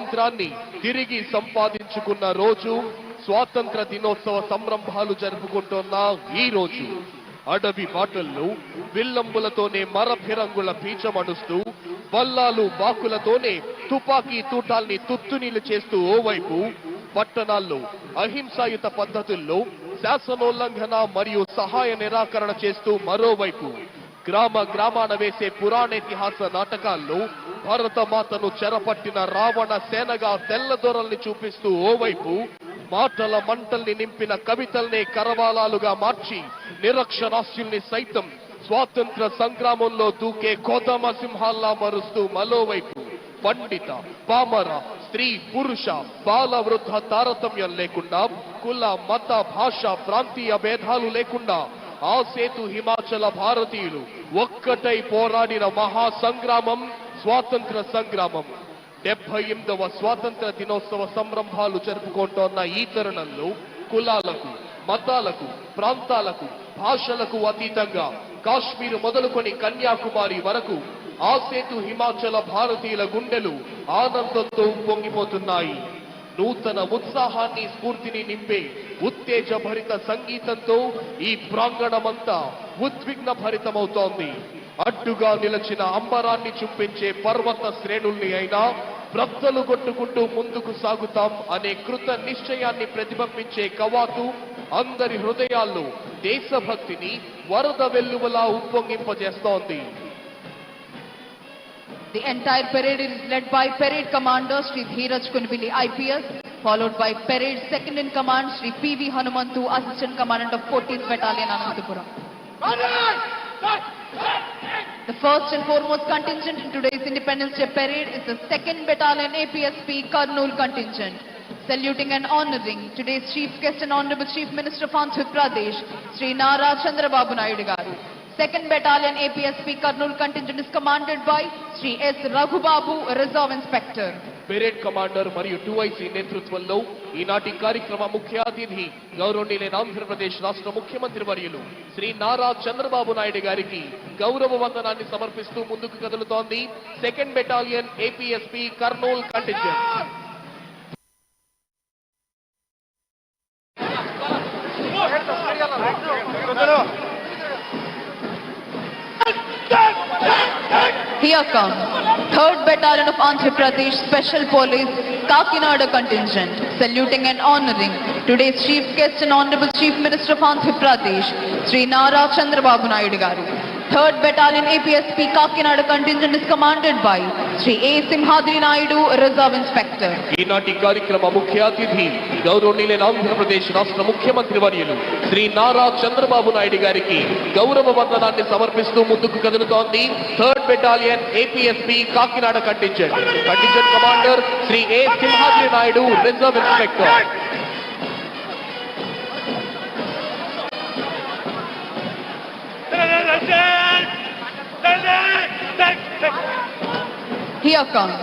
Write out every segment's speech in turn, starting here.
స్వాతంత్రాన్ని తిరిగి సంపాదించుకున్న రోజు, స్వాతంత్ర దినోత్సవ సంరంభాలు జరుపుకుంటున్న ఈ రోజు అడవి బాటల్లో విల్లంబులతోనే మరఫిరంగుల పీచమడుస్తూ, బల్లాలు బాకులతోనే తుపాకీ తూటాల్ని తుత్తునీలు చేస్తూ ఓవైపు, పట్టణాల్లో అహింసాయుత పద్ధతుల్లో శాసనోల్లంఘన మరియు సహాయ నిరాకరణ చేస్తూ మరోవైపు, గ్రామాన వేసే పురాణేతిహాస నాటకాల్లో భారతమాతను చెరపట్టిన రావణ సేనగా తెల్లదొరల్ని చూపిస్తూ ఓవైపు, మాటల మంటల్ని నింపిన కవితల్నే కరవాలాలుగా మార్చి నిరక్షరాస్యుల్ని సైతం స్వాతంత్ర సంగ్రామంలో దూకే కోదమ సింహాల్లా మరుస్తూ మరోవైపు, పండిత పామర స్త్రీ పురుష బాల వృద్ధ తారతమ్యం లేకుండా, కుల మత భాష ప్రాంతీయ భేదాలు లేకుండా ఆ సేతు హిమాచల భారతీయులు ఒక్కటై పోరాడిన మహా సంగ్రామం స్వాతంత్ర సంగ్రామం. 78వ స్వాతంత్ర దినోత్సవ సంరంభాలు జరుపుకుంటోన్న ఈ తరుణంలో కులాలకు, మతాలకు, ప్రాంతాలకు, భాషలకు అతీతంగా కాశ్మీర్ మొదలుకొని కన్యాకుమారి వరకు ఆ సేతు హిమాచల భారతీయుల గుండెలు ఆనందంతో పొంగిపోతున్నాయి. నూతన ఉత్సాహాన్ని, స్ఫూర్తిని నింపే ఉత్తేజభరిత సంగీతంతో ఈ ప్రాంగణమంతా ఉద్విగ్న భరితమవుతోంది. అడ్డుగా నిలచిన అంబరాన్ని చూపించే పర్వత శ్రేణుల్ని అయినా బ్రద్దలు కొట్టుకుంటూ ముందుకు సాగుతాం అనే కృత నిశ్చయాన్ని ప్రతిబింబించే కవాతు అందరి హృదయాల్లో దేశభక్తిని వరద వెల్లువలా ఉప్పొంగింపజేస్తోంది. The entire parade is led by Parade Commander Sri Dheeraj Kunvili IPS, followed by Parade Second in Command Sri P.V. Hanumantu, Assistant Commandant of 14th Battalion, Anantapuram. The first and foremost contingent in today's Independence Day Parade is the 2nd Battalion APSP Kurnool contingent. Saluting and honoring today's Chief Guest and Honorable Chief Minister of Andhra Pradesh, Sri Nara Chandrababu Naidu garu. 2nd Battalion APSP Kurnool contingent is commanded by Sri S. Raghubabu, Reserve Inspector. Parade commander మరియు 2IC నేతృత్వంలో ఈనాటి కార్యక్రమ ముఖ్య అతిథి గౌరవనీయులైన ఆంధ్రప్రదేశ్ రాష్ట్ర ముఖ్యమంత్రి వర్యులు శ్రీ నారా చంద్రబాబు నాయుడు గారికి గౌరవ వందనాన్ని సమర్పిస్తూ ముందుకు కదులుతోంది 2nd battalion APSP Kurnool contingent. Here comes 3rd Battalion of Andhra Pradesh Special Police Kakinada contingent, saluting and honoring today's Chief Guest and Honorable Chief Minister of Andhra Pradesh, Sri Nara Chandrababu Naidu garu. 3rd Battalion APSP Kakinada contingent is commanded by Sri A. Simhadri Naidu, Reserve Inspector. ఈనాటి కార్యక్రమ ముఖ్య అతిథి గౌరవనీయులైన ఆంధ్రప్రదేశ్ రాష్ట్ర ముఖ్యమంత్రి వర్యులు శ్రీ నారా చంద్రబాబు నాయుడు గారికి గౌరవ వందనాన్ని సమర్పిస్తూ ముందుకు కదులుతోంది 3rd battalion APSP Kakinada contingent. Contingent commander Shri A. Simhadri Naidu, reserve inspector. Here comes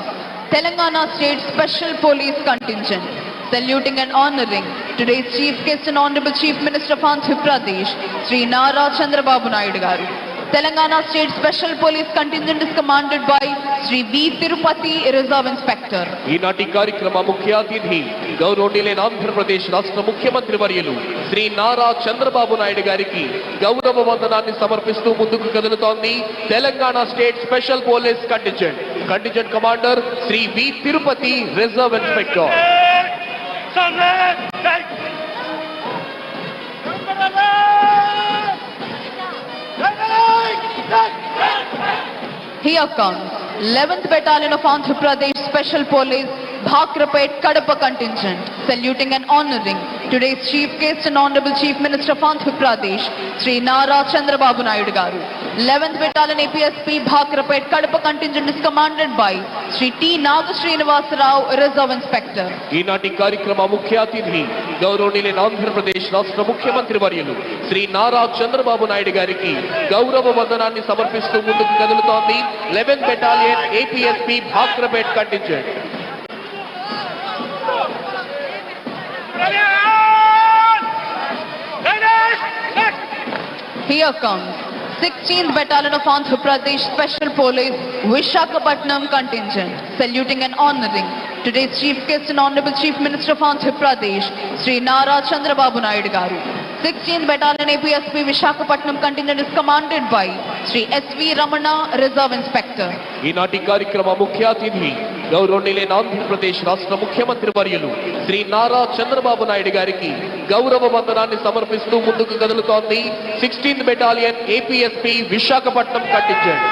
Telangana State Special Police Contingent, saluting and honoring today's Chief Guest and Honorable Chief Minister of Andhra Pradesh, Sri Nara Chandrababu Naidu garu. Telangana State Special Police Contingent is commanded by Sri V. Tirupati, Reserve Inspector. ఈనాటి కార్యక్రమ ముఖ్య అతిథి గౌరవనీయులైన ఆంధ్రప్రదేశ్ రాష్ట్ర ముఖ్యమంత్రి వర్యులు శ్రీ నారా చంద్రబాబు నాయుడు గారికి గౌరవ వందనాన్ని సమర్పిస్తూ ముందుకు కదులుతోంది Telangana state special police contingent. Contingent commander Shri V Tirupati, reserve inspector. Here comes 11th Battalion of Andhra Pradesh Special Police Bhakrapet Kadapa contingent, saluting and honoring today's Chief Guest and Honorable Chief Minister of Andhra Pradesh, Sri Nara Chandrababu Naidu garu. 11th Battalion APSP Bhakrapet Kadapa contingent is commanded by Sri T. Nagasrinivasa Rao, Reserve Inspector. ఈనాటి కార్యక్రమ ముఖ్య అతిథి గౌరవనీయులైన ఆంధ్రప్రదేశ్ రాష్ట్ర ముఖ్యమంత్రి వర్యులు శ్రీ నారా చంద్రబాబు నాయుడు గారికి గౌరవ వందనాన్ని సమర్పిస్తూ ముందుకు కదులుతోంది 11th battalion APSP Bhakrapet contingent. Here comes 16th Battalion of Andhra Pradesh Special Police Vishakhapatnam contingent, saluting and honoring Today's chief guest and Honorable Chief Minister of Andhra Pradesh, Sri Nara Chandrababu Naidu Garu. 16th Battalion APSP Visakhapatnam contingent is commanded by Sri S.V. Ramana, Reserve Inspector. ఈనాటి కార్యక్రమ ముఖ్య అతిథి గౌరవనీయులైన ఆంధ్రప్రదేశ్ రాష్ట్ర ముఖ్యమంత్రి వర్యులు శ్రీ నారా చంద్రబాబు నాయుడు గారికి గౌరవ వందనాన్ని సమర్పిస్తూ ముందుకు కదులుతోంది 16th battalion APSP Visakhapatnam contingent.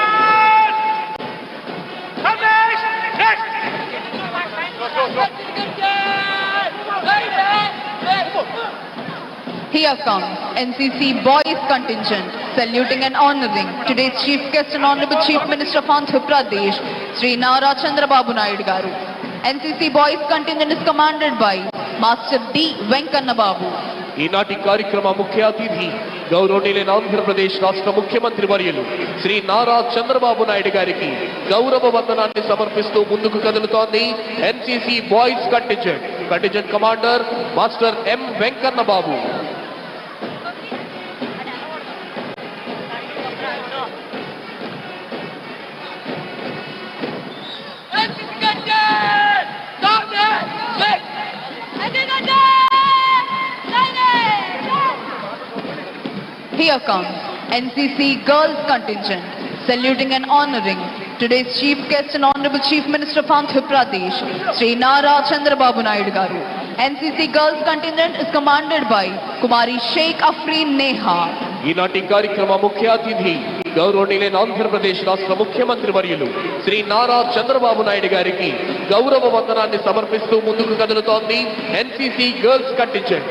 Here comes NCC Boys contingent, saluting and honoring today's chief guest and Honorable Chief Minister of Andhra Pradesh, Sri Nara Chandrababu Naidu Garu. NCC Boys contingent is commanded by Master D. Venkanna Babu. ఈనాటి కార్యక్రమ ముఖ్య అతిథి గౌరవనీయులైన ఆంధ్రప్రదేశ్ రాష్ట్ర ముఖ్యమంత్రి వర్యులు శ్రీ నారా చంద్రబాబు నాయుడు గారికి గౌరవ వందనాన్ని సమర్పిస్తూ ముందుకు కదులుతోంది NCC boys contingent. Contingent commander master M Venkanna Babu. Here comes NCC Girls contingent, saluting and honoring today's chief guest and Honorable Chief Minister of Andhra Pradesh, Sri Nara Chandrababu Naidu Garu. NCC Girls contingent is commanded by Kumari Sheikh Afreen Neha. ఈనాటి కార్యక్రమ ముఖ్య అతిథి గౌరవనీయులైన ఆంధ్రప్రదేశ్ రాష్ట్ర ముఖ్యమంత్రి వర్యులు శ్రీ నారా చంద్రబాబు నాయుడు గారికి గౌరవ వందనాన్ని సమర్పిస్తూ ముందుకు కదులుతోంది NCC girls contingent.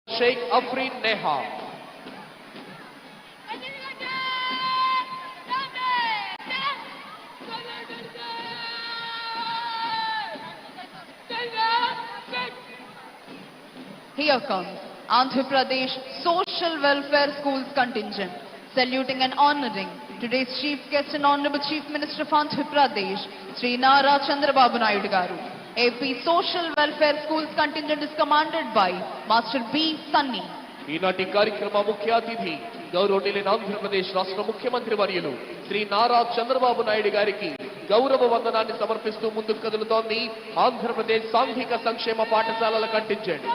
Sheikh Afreen Neha. Here comes Andhra Pradesh Social Welfare Schools contingent, saluting and honoring today's chief guest and Honorable Chief Minister of Andhra Pradesh, Sri Nara Chandrababu Naidu Garu. AP Social Welfare Schools contingent is commanded by Master B. Sunny. ఈనాటి కార్యక్రమ ముఖ్య అతిథి గౌరవనీయులైన ఆంధ్రప్రదేశ్ రాష్ట్ర ముఖ్యమంత్రి వర్యులు శ్రీ నారా చంద్రబాబు నాయుడు గారికి గౌరవ వందనాన్ని సమర్పిస్తూ ముందుకు కదులుతోంది ఆంధ్రప్రదేశ్ సాంఘిక సంక్షేమ పాఠశాలల కంటింజెంట్.